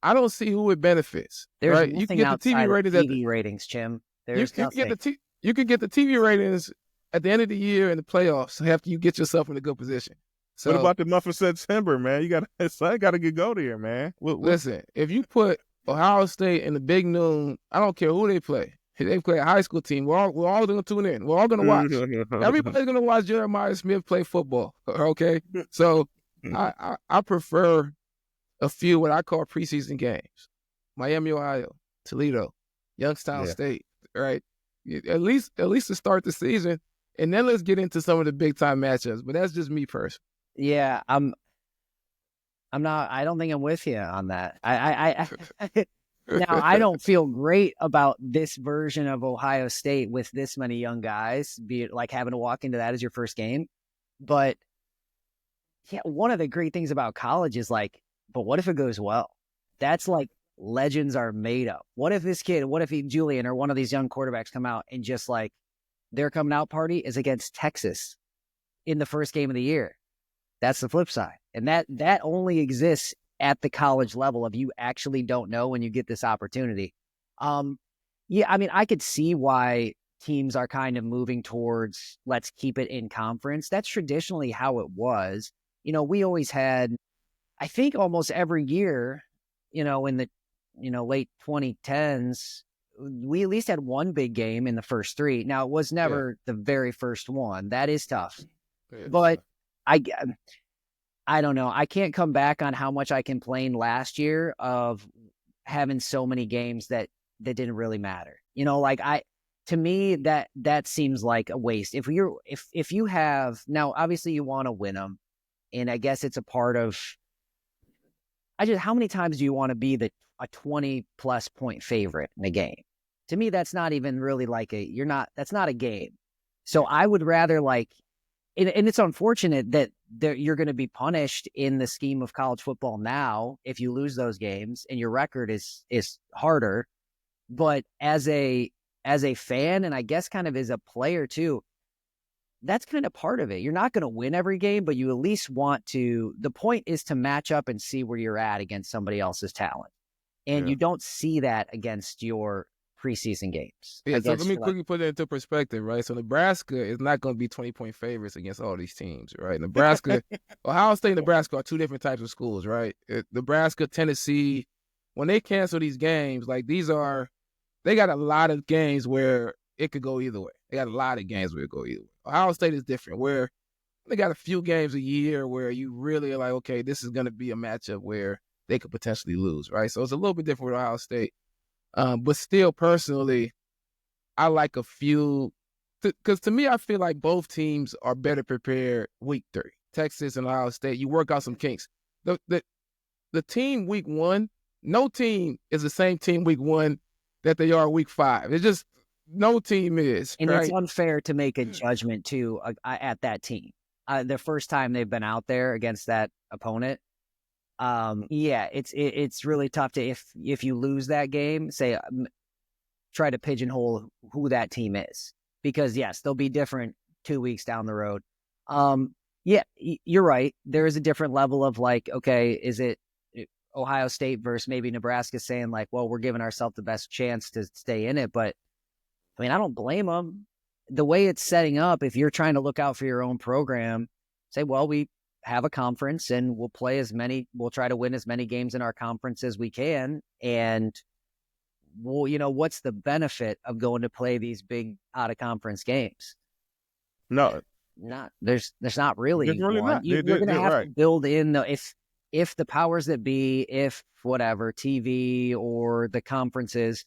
Speaker 3: I don't see who it benefits.
Speaker 2: There's
Speaker 3: right?
Speaker 2: nothing
Speaker 3: You can get the TV ratings.
Speaker 2: Ratings, Chim. There's
Speaker 3: you can get the TV ratings at the end of the year in the playoffs after you get yourself in a good position. So,
Speaker 1: what about the month of September, man? You got to get go there, man.
Speaker 3: Listen, if you put Ohio State in the big noon, I don't care who they play. If they play a high school team, we're all going to tune in. We're all going to watch. Everybody's going to watch Jeremiah Smith play football. Okay, so I prefer a few what I call preseason games: Miami, Ohio, Toledo, Youngstown State. Right, at least to start the season, and then let's get into some of the big time matchups. But that's just me personally.
Speaker 2: Yeah, I'm not. I don't think I'm with you on that. Now, I don't feel great about this version of Ohio State with this many young guys, be it like having to walk into that as your first game. But yeah, one of the great things about college is like, but what if it goes well? That's like legends are made up. What if Julian or one of these young quarterbacks come out and just like their coming out party is against Texas in the first game of the year? That's the flip side. And that only exists at the college level of you actually don't know when you get this opportunity. Yeah, I mean, I could see why teams are kind of moving towards let's keep it in conference. That's traditionally how it was. We always had, I think almost every year, in the, late 2010s, we at least had one big game in the first 3. Now, it was never the very first one. That is tough. But I don't know. I can't come back on how much I complained last year of having so many games that didn't really matter. To me, that seems like a waste. If you have, now obviously you want to win them, and I guess it's a part of, how many times do you want to be a 20 plus point favorite in a game? To me, that's not even really that's not a game. So I would rather and it's unfortunate that you're going to be punished in the scheme of college football now if you lose those games and your record is harder. But as a fan, and I guess kind of as a player too, that's kind of part of it. You're not going to win every game, but you at least want to. The point is to match up and see where you're at against somebody else's talent. And you don't see that against your preseason games.
Speaker 3: Yeah, so let me quickly put it into perspective, right? So Nebraska is not going to be 20-point favorites against all these teams, right? Nebraska, Ohio State and Nebraska are two different types of schools, right? Nebraska, Tennessee, when they cancel these games, they got a lot of games where it could go either way. They got a lot of games where it could go either way. Ohio State is different, where they got a few games a year where you really are like, okay, this is going to be a matchup where they could potentially lose, right? So it's a little bit different with Ohio State. But still, personally, I like a few, because to me, I feel like both teams are better prepared week 3. Texas and Ohio State, you work out some kinks. The team week 1, no team is the same team week 1 that they are week 5. It's just no team is.
Speaker 2: And
Speaker 3: right?
Speaker 2: It's unfair to make a judgment too at that team. The first time they've been out there against that opponent. It's really tough to, if you lose that game, try to pigeonhole who that team is, because yes, they'll be different 2 weeks down the road. You're right. There is a different level of okay, is it Ohio State versus maybe Nebraska saying well, we're giving ourselves the best chance to stay in it. But I mean, I don't blame them. The way it's setting up, if you're trying to look out for your own program, say, well, we have a conference and we'll try to win as many games in our conference as we can. And what's the benefit of going to play these big out of conference games?
Speaker 1: No,
Speaker 2: there's not really.
Speaker 1: There's really not.
Speaker 2: You're going to have to build in if the powers that be, if whatever TV or the conferences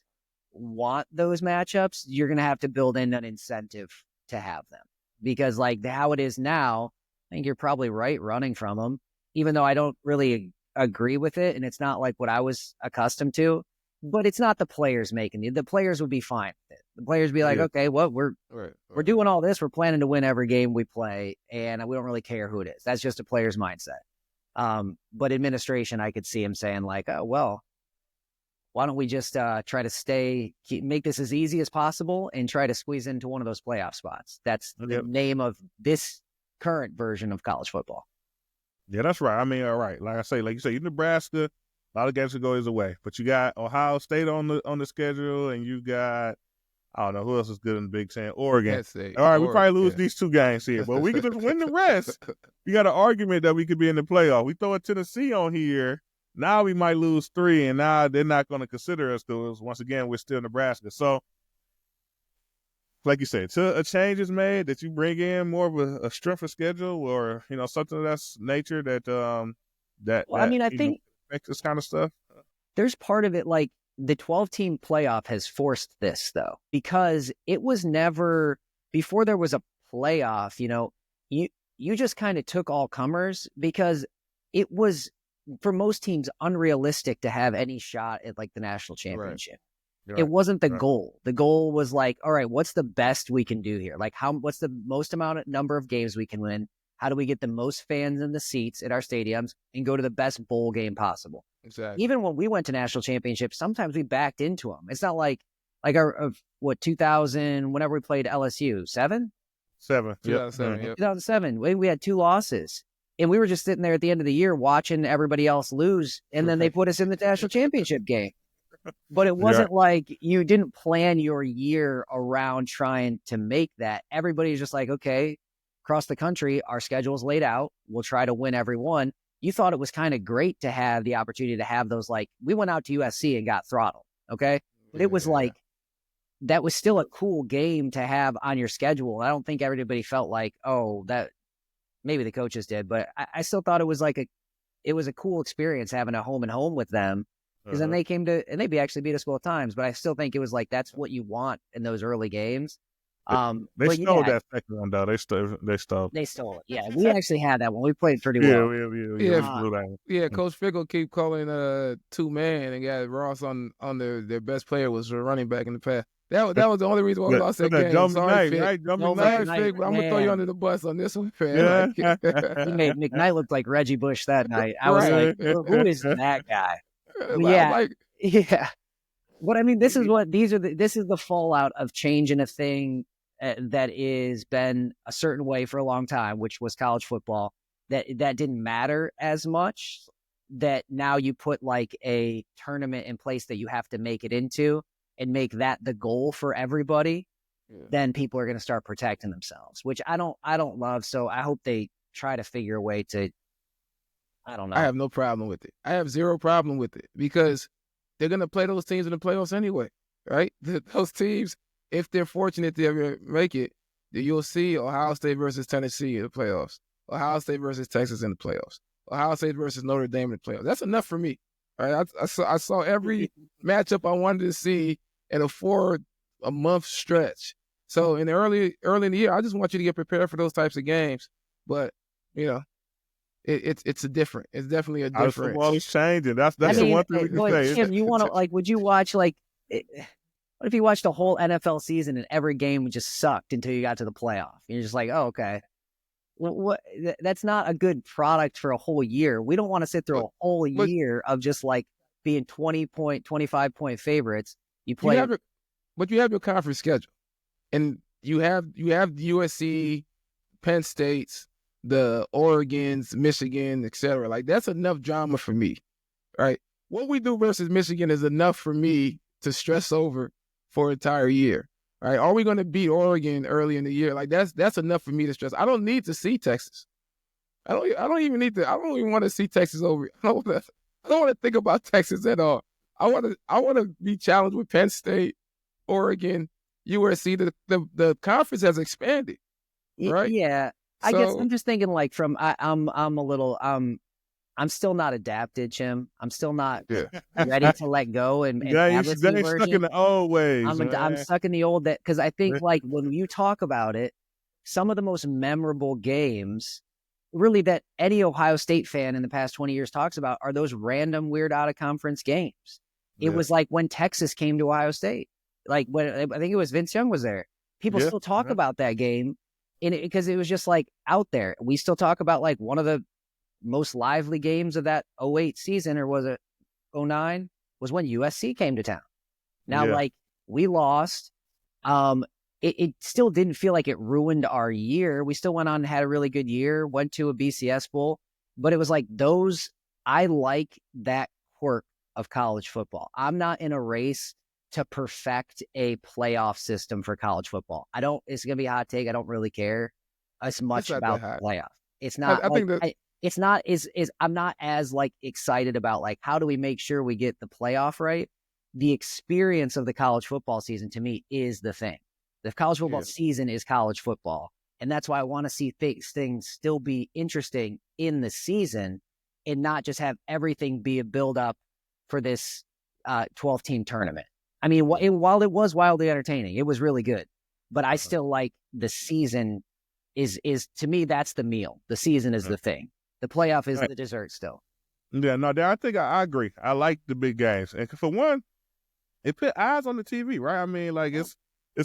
Speaker 2: want those matchups, you're going to have to build in an incentive to have them, because how it is now, I think you're probably right running from them, even though I don't really agree with it. And it's not like what I was accustomed to, but it's not the players making it. The players would be fine with it. The players would be like, okay, well, we're doing all this. We're planning to win every game we play, and we don't really care who it is. That's just a player's mindset. But administration, I could see him saying like, oh, well, why don't we just try to make this as easy as possible and try to squeeze into one of those playoff spots. That's the name of this current version of college football.
Speaker 1: Yeah, that's right. I mean, all right. Like you say, Nebraska, a lot of games will go his way, but you got Ohio State on the schedule, and you got, I don't know who else is good in the Big Ten. Oregon. All right, we probably lose these 2 games here, but we can just win the rest. You got an argument that we could be in the playoff. We throw a Tennessee on here. Now we might lose 3, and now they're not going to consider us because, once again, we're still Nebraska. So, like you said, till a change is made, that you bring in more of a strength of schedule, or something of that nature I think makes this kind of stuff.
Speaker 2: There's part of it, like the 12-team playoff has forced this, though, because it was never before there was a playoff. You just kind of took all comers because it was, for most teams, unrealistic to have any shot at like the national championship. Right. It wasn't the goal. The goal was like, all right, what's the best we can do here? Like, what's the most number of games we can win? How do we get the most fans in the seats at our stadiums and go to the best bowl game possible?
Speaker 3: Exactly.
Speaker 2: Even when we went to national championships, sometimes we backed into them. It's not like 2000, whenever we played LSU, 7?
Speaker 3: 2007.
Speaker 2: We had 2 losses. And we were just sitting there at the end of the year watching everybody else lose, and then they put us in the national championship game. But it wasn't like you didn't plan your year around trying to make that. Everybody's just like, okay, across the country, our schedule's laid out. We'll try to win every one. You thought it was kind of great to have the opportunity to have those, like, we went out to USC and got throttled, okay? But it was like, that was still a cool game to have on your schedule. I don't think everybody felt like, oh, that maybe the coaches did, but I still thought it was like it was a cool experience having a home and home with them. Because then they came to, and they actually beat us both times, but I still think it was like, that's what you want in those early games.
Speaker 1: They stole that second one, though. They stole it.
Speaker 2: Yeah, we actually had that one. We played pretty well.
Speaker 3: Coach Fickle keep calling 2-man and got Ross on their best player was a running back in the past. That was the only reason why we lost that game. Sorry, Fick, but I'm gonna throw you under the bus on this one, man.
Speaker 2: He made McKnight look like Reggie Bush that night. I was like, who is that guy? Yeah. But I mean, this is the fallout of changing a thing that is been a certain way for a long time, which was college football, that didn't matter as much, that now you put like a tournament in place that you have to make it into and make that the goal for everybody. Then people are going to start protecting themselves, which I don't love. So I hope they try to figure a way to, I don't know.
Speaker 3: I have no problem with it. I have 0 problem with it because they're going to play those teams in the playoffs anyway, right? Those teams, if they're fortunate to ever make it, you'll see Ohio State versus Tennessee in the playoffs, Ohio State versus Texas in the playoffs, Ohio State versus Notre Dame in the playoffs. That's enough for me. Right? I saw every matchup I wanted to see in a 4-month stretch. So in the early in the year, I just want you to get prepared for those types of games. But it's definitely a difference.
Speaker 1: Football is changing. That's the one thing we can say.
Speaker 2: Tim, you want to would you watch what if you watched the whole NFL season and every game just sucked until you got to the playoff? You're just like, oh, okay. What? That's not a good product for a whole year. We don't want to sit through a whole year of just like being 20-point, 25-point favorites.
Speaker 3: But you have your conference schedule, and you have USC, Penn State's, the Oregons, Michigan, etc. Like, that's enough drama for me, right? What we do versus Michigan is enough for me to stress over for an entire year, right? Are we going to beat Oregon early in the year? Like, that's enough for me to stress. I don't need to see Texas. I don't even want to see Texas over. I don't want to think about Texas at all. I want to be challenged with Penn State, Oregon, USC. The conference has expanded, right?
Speaker 2: Yeah. I guess I'm just thinking like I'm still not adapted, Chim. I'm still not ready to let go and have this new version.
Speaker 1: Stuck in the old ways.
Speaker 2: I'm stuck in the old because I think like when you talk about it, some of the most memorable games really that any Ohio State fan in the past 20 years talks about are those random weird out of conference games. It was like when Texas came to Ohio State, like when I think it was Vince Young was there. People still talk about that game because it was just like out there. We still talk about like one of the most lively games of that 08 season, or was it 09, was when USC came to town. Now, like we lost. It still didn't feel like it ruined our year. We still went on and had a really good year, went to a BCS bowl, but it was like I like that quirk of college football. I'm not in a race to perfect a playoff system for college football. It's going to be a hot take. I don't really care as much about the playoff. It's not, it's not I'm not as like excited about like, how do we make sure we get the playoff right? The experience of the college football season to me is the thing. The college football season is college football. And that's why I want to see things still be interesting in the season and not just have everything be a build up for this 12-team tournament. I mean, while it was wildly entertaining, it was really good. But I still like the season is to me, that's the meal. The season is the thing. The playoff is the dessert still.
Speaker 1: Yeah, no, I think I agree. I like the big games. And for one, it put eyes on the TV, right? I mean, like it's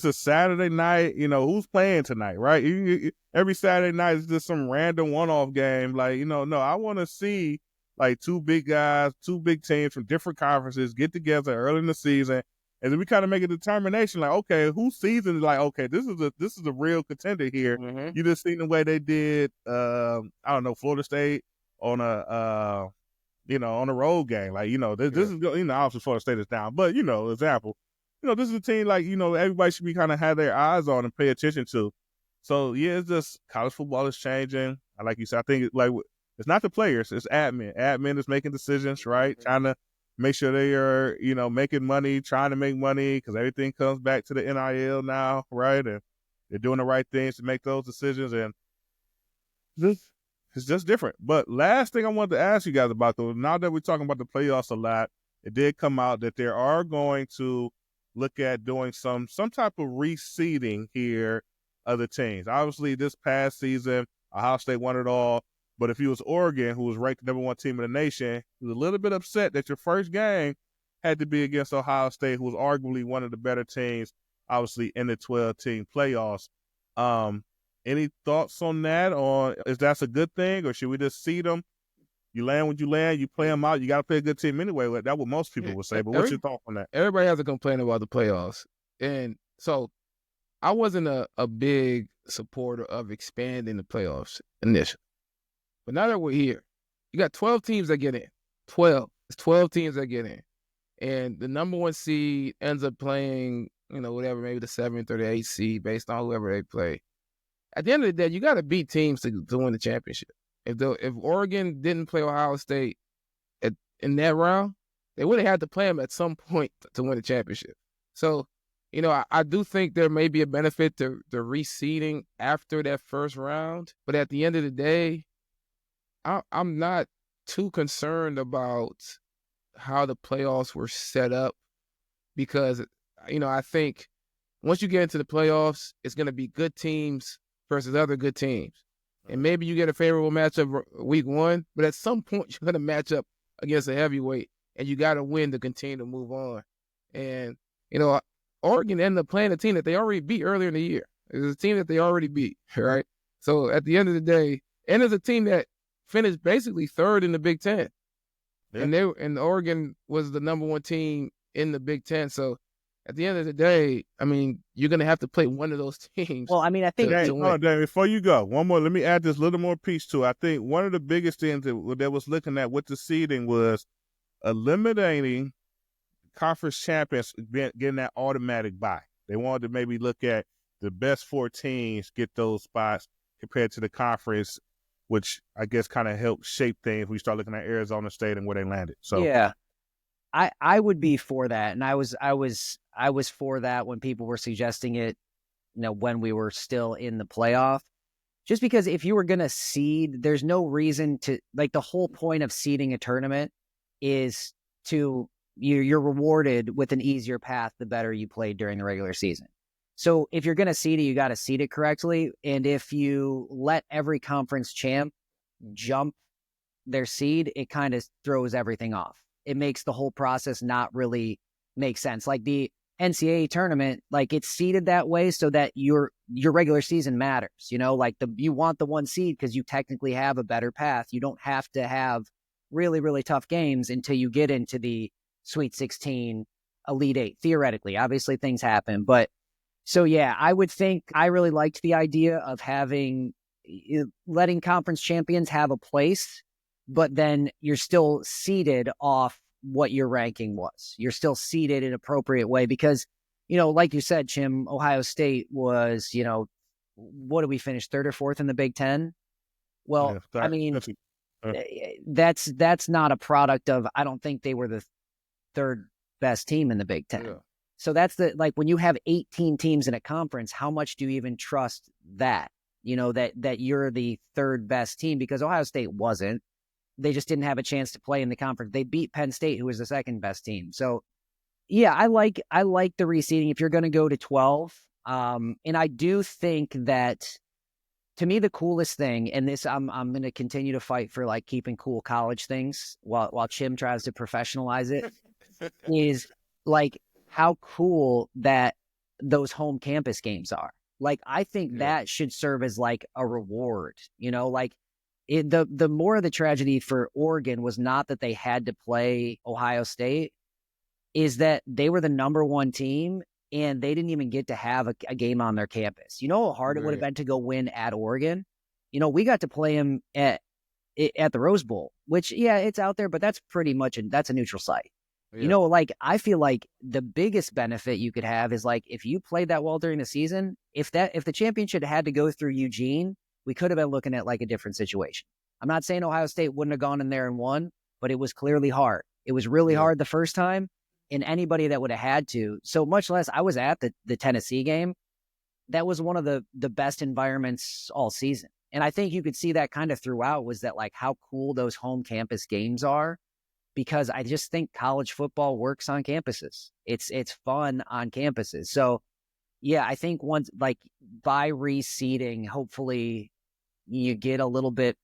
Speaker 1: a Saturday night, who's playing tonight, right? Every Saturday night is just some random one-off game. Like, no, I want to see like two big guys, two big teams from different conferences get together early in the season. And then we kind of make a determination like, okay, whose season is like, okay, this is a real contender here. Mm-hmm. You just seen the way they did, Florida State on a road game. Like, this is, obviously Florida State is down, but, example, this is a team like, everybody should be kind of have their eyes on and pay attention to. So, yeah, it's just college football is changing. Like you said, I think it's not the players, it's admin. Admin is making decisions, right? Trying to make sure they are, making money, trying to make money, because everything comes back to the NIL now, right? And they're doing the right things to make those decisions. And it's just different. But last thing I wanted to ask you guys about, though, now that we're talking about the playoffs a lot, it did come out that they are going to look at doing some type of reseeding here of the teams. Obviously, this past season, Ohio State won it all. But if you was Oregon, who was ranked the number one team in the nation, he was a little bit upset that your first game had to be against Ohio State, who was arguably one of the better teams, obviously, in the 12-team playoffs. Any thoughts on that? Or is that a good thing? Or should we just seed them? You land when you land, you play them out. You got to play a good team anyway. That's what most people would say. But what's your thought on that?
Speaker 3: Everybody has a complaint about the playoffs. And so I wasn't a big supporter of expanding the playoffs initially. But now that we're here, you got 12 teams that get in. 12. It's 12 teams that get in. And the number one seed ends up playing, whatever, maybe the 7th or the 8th seed based on whoever they play. At the end of the day, you got to beat teams to win the championship. If Oregon didn't play Ohio State in that round, they would have had to play them at some point to win the championship. So, I do think there may be a benefit to the reseeding after that first round. But at the end of the day, I'm not too concerned about how the playoffs were set up because, I think once you get into the playoffs, it's going to be good teams versus other good teams. And maybe you get a favorable matchup week one, but at some point you're going to match up against a heavyweight and you got to win to continue to move on. And, Oregon ended up playing a team that they already beat earlier in the year. It was a team that they already beat, right? So at the end of the day, and it's a team that finished basically third in the Big Ten. Yeah. And Oregon was the number one team in the Big Ten. So at the end of the day, I mean, you're going to have to play one of those teams.
Speaker 2: Well, I mean, I think
Speaker 1: Dane, before you go, one more, let me add this little more piece to it. I think one of the biggest things that was looking at with the seeding was eliminating conference champions getting that automatic bye. They wanted to maybe look at the best 4 teams get those spots compared to the conference, which I guess kind of helped shape things. We start looking at Arizona State and where they landed. So
Speaker 2: yeah, I would be for that, and I was for that when people were suggesting it. When we were still in the playoff, just because if you were gonna seed, there's no reason to the whole point of seeding a tournament is to you're rewarded with an easier path the better you played during the regular season. So if you're going to seed it, you got to seed it correctly. And if you let every conference champ jump their seed, it kind of throws everything off. It makes the whole process not really make sense. Like the NCAA tournament, like it's seeded that way so that your regular season matters. Like you want the 1 seed because you technically have a better path. You don't have to have really, really tough games until you get into the Sweet 16, Elite 8. Theoretically, obviously things happen, but so yeah, I would think I really liked the idea of letting conference champions have a place, but then you're still seeded off what your ranking was. You're still seeded in an appropriate way because, like you said, Chim, Ohio State was, what did we finish, 3rd or 4th in the Big Ten? Well, I mean, that's not a product of, I don't think they were the 3rd best team in the Big Ten. Yeah. So that's when you have 18 teams in a conference, how much do you even trust that, that you're the 3rd best team? Because Ohio State wasn't. They just didn't have a chance to play in the conference. They beat Penn State, who was the 2nd best team. So, yeah, I like the reseeding if you're going to go to 12. And I do think that, to me, the coolest thing, and this I'm going to continue to fight for, like, keeping cool college things while Chim tries to professionalize it, is like how cool that those home campus games are. Like, I think that should serve as like a reward. Like. The more of the tragedy for Oregon was not that they had to play Ohio State, is that they were the number 1 team and they didn't even get to have a game on their campus. You know how hard it would have been to go win at Oregon? We got to play them at the Rose Bowl, which, yeah, it's out there, but that's pretty much that's a neutral site. Yeah. Like, I feel like the biggest benefit you could have is, like, if you played that well during the season, if the championship had to go through Eugene, we could have been looking at like a different situation. I'm not saying Ohio State wouldn't have gone in there and won, but it was clearly hard. It was really hard the first time, and anybody that would have had to. So much less, I was at the Tennessee game. That was one of the best environments all season. And I think you could see that kind of throughout, was that like how cool those home campus games are, because I just think college football works on campuses. It's fun on campuses. So yeah, I think once, like, by reseeding, hopefully you get a little bit.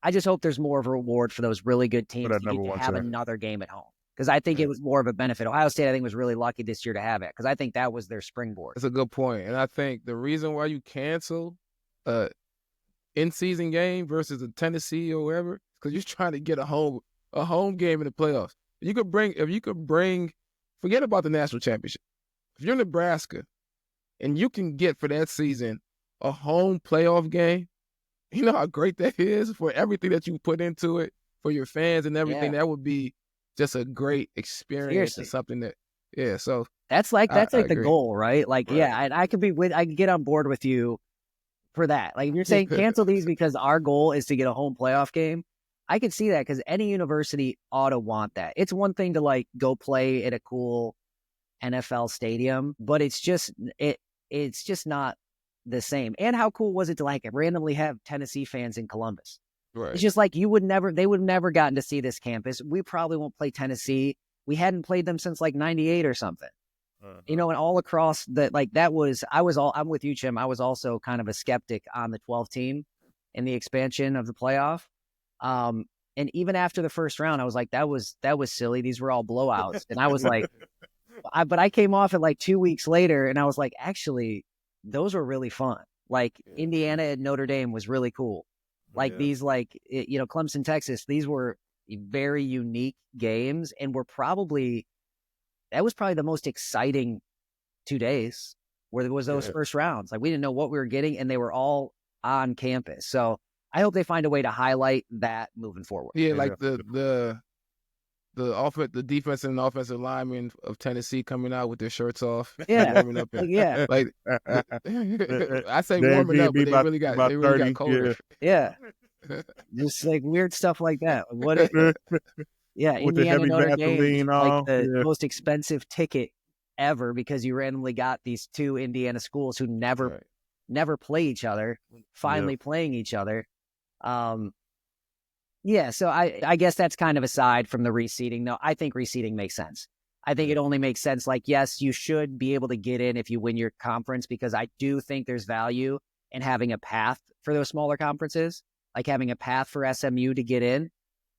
Speaker 2: I just hope there's more of a reward for those really good teams to get to have another game at home, because I think it was more of a benefit. Ohio State, I think, was really lucky this year to have it, because I think that was their springboard.
Speaker 3: That's a good point. And I think the reason why you cancel in-season game versus a Tennessee or wherever, because you're trying to get a home game in the playoffs. If you could bring, forget about the national championship. If you're Nebraska and you can get for that season a home playoff game, you know how great that is for everything that you put into it, for your fans and everything. That would be just a great experience. And something that, so
Speaker 2: that's the goal, right? Like, right. I could get on board with you for that. Like, if you're saying cancel these because our goal is to get a home playoff game, I could see that, because any university ought to want that. It's one thing to like go play at a cool NFL stadium, but it's just not the same. And how cool was it to like randomly have Tennessee fans in Columbus? Right. It's just like they would have never gotten to see this campus. We probably won't play Tennessee. We hadn't played them since like 98 or something. And all across I'm with you, Chim. I was also kind of a skeptic on the 12 team and the expansion of the playoff. And even after the first round, I was like, that was silly. These were all blowouts. And I was like, but I came off it like 2 weeks later and I was like, actually, those were really fun. Like Indiana at Notre Dame was really cool. Like these, like, Clemson, Texas, these were very unique games, and that was probably the most exciting 2 days, where there was those first rounds. Like, we didn't know what we were getting, and they were all on campus. So I hope they find a way to highlight that moving forward.
Speaker 3: Yeah, like the defense and offensive linemen of Tennessee coming out with their shirts off, warming up. Like I say warming up, but they really got colder.
Speaker 2: Yeah, just like weird stuff like that. What? With Indiana Notre Dame, like the most expensive ticket ever, because you randomly got these two Indiana schools who never play each other, finally playing each other. So I guess that's kind of aside from the reseeding, though. I think reseeding makes sense. I think it only makes sense. Like, yes, you should be able to get in if you win your conference, because I do think there's value in having a path for those smaller conferences. like having a path for SMU to get in,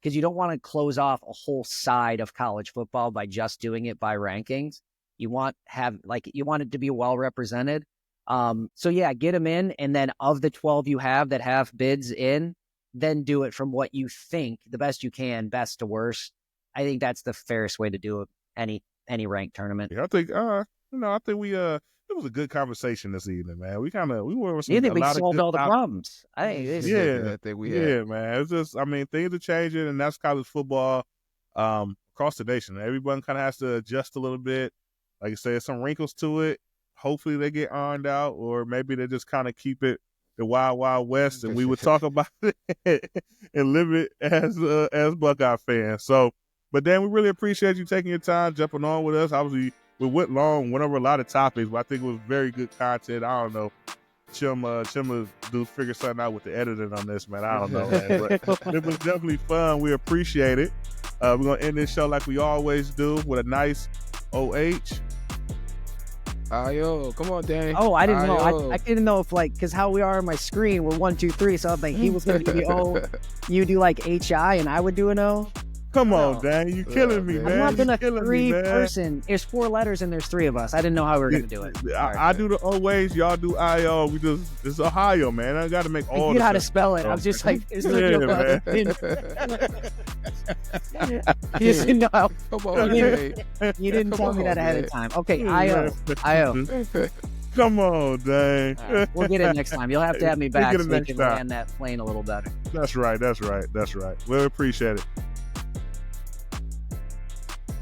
Speaker 2: because you don't want to close off a whole side of college football by just doing it by rankings. You want it to be well represented. So yeah, get them in, and then of the 12 you have that have bids in, then do it from what you think the best you can, best to worst. I think that's the fairest way to do it. Any ranked tournament.
Speaker 1: Yeah, I think it was a good conversation this evening, man. We went over some.
Speaker 2: You think we solved all the problems? I
Speaker 1: think we have. Man. It's just, things are changing, and that's college football across the nation. Everyone kind of has to adjust a little bit. Like you said, some wrinkles to it. Hopefully they get ironed out, or maybe they just kind of keep it the wild, wild west, and we would talk about it and live it as Buckeye fans. So, but Dan, we really appreciate you taking your time, jumping on with us. Obviously, we went over a lot of topics, but I think it was very good content. I don't know. Chim will figure something out with the editing on this, man. I don't know, man. But it was definitely fun. We appreciate it. We're going to end this show like we always do with a nice OH.
Speaker 3: Ayo, come on, Dane.
Speaker 2: Oh, I didn't know. I didn't know if, because how we are on my screen, we're 1, 2, 3. So I think he was going to give me O. You do HI, and I would do an O.
Speaker 1: Come on, Dan. You're killing me, man.
Speaker 2: I'm not been a 3-person. There's 4 letters and there's 3 of us. I didn't know how we were going to do it.
Speaker 1: I do the always. Y'all do IO. It's Ohio, man. I got to make all.
Speaker 2: I how to spell it. I was just like, it's
Speaker 1: man.
Speaker 2: You didn't know how.
Speaker 3: Come on,
Speaker 2: you didn't tell me that ahead of time. Okay, IO.
Speaker 1: Come on, dang.
Speaker 2: Right, we'll get it next time. You'll have to have me back so we can land that plane a little better.
Speaker 1: That's right. We appreciate it.